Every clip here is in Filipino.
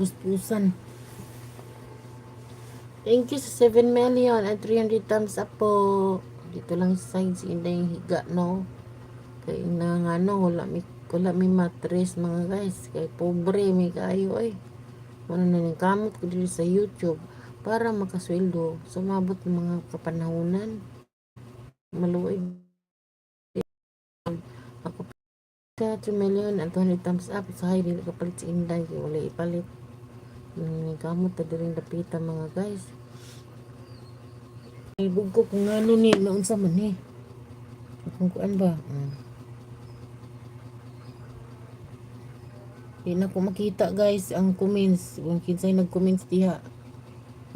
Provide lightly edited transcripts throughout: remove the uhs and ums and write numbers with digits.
puspusan. Thank you sa 7 million at 300 thumbs up po. Dito lang sa side si Inday yung higa, no? Kaya na nga, no, wala may matres, mga guys. Kaya pobre, may kayo, ay. Ano na ng kamot ko dito sa YouTube para makasweldo. Sumabot ng mga kapanahunan. Maluway. Ako sa 3 million at 200 thumbs up. Sa high, dili kapalit si Inday. Kaya wala ipalit. Kamot na rin dapita, mga guys. Ibog ko kung ano ni, noon sa man eh. Kung kuan ba? Di na ko makita guys ang comments. Kung kinsay nag-comments diha.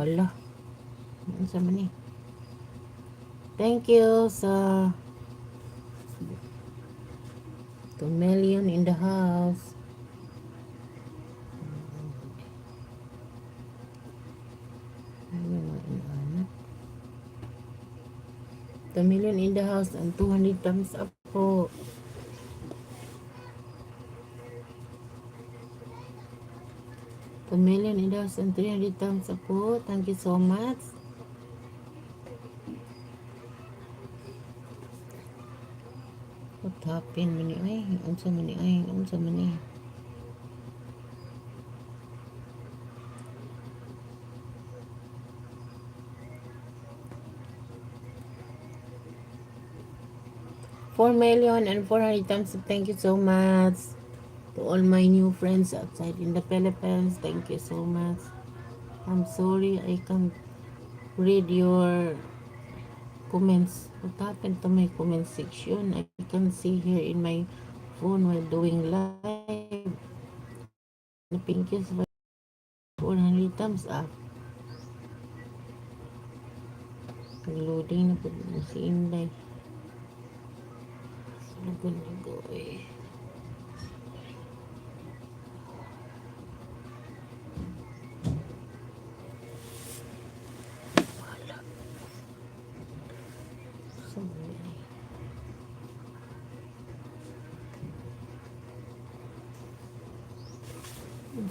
Wala. Noon sa man eh. Thank you sa 2 million in the house. Ano mga inaanap? 2 million in the house and 200 thumbs up po. $2 million in the house and 300 thumbs up po. Thank you so much. What happened mani ay? Unsa mani ay? Unsa mani? $4,400,000 thumbs up. Thank you so much. To all my new friends outside in the Philippines, thank you so much. I'm sorry I can't read your comments. What happened to my comment section? I can see here in my phone while doing live. Thank you for 400 thumbs up. Loading na po si Inday. Lago eh.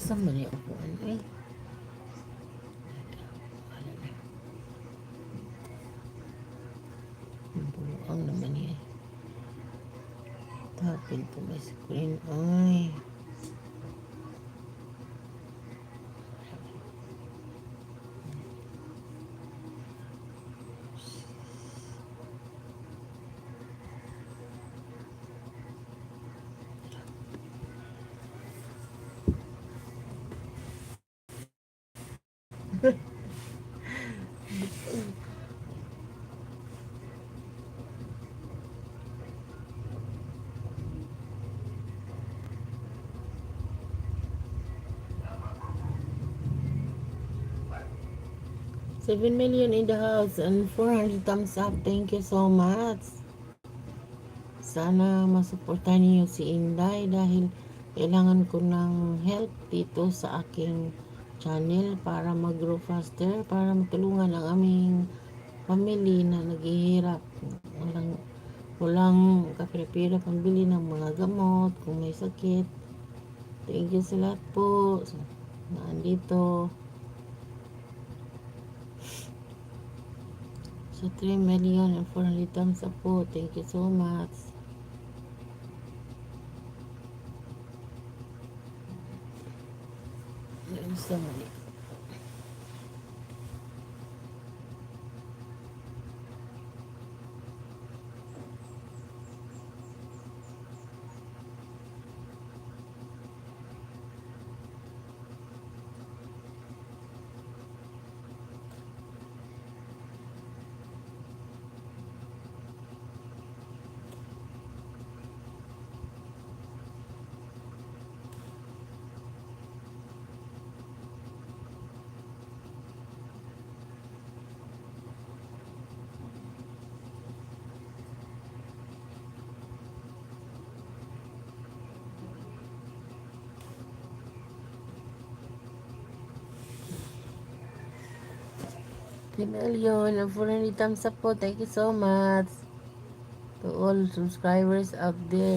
Sa mali ako eh. Buang naman eh. Tapin to my screen. Ay. $7 million in the house and 400 thumbs up. Thank you so much. Sana masuportahan niyo si Inday dahil kailangan ko ng help dito sa aking channel para mag-grow faster, para matulungan ang aming family na naghihirap. Walang kapira-pira pambili ng mga gamot kung may sakit. Thank you sa lahat po na andito. So 3 million and 400 thumbs up po. Thank you so much. So many. Million and 400 thumbs up po. Thank you so much to all subscribers out there.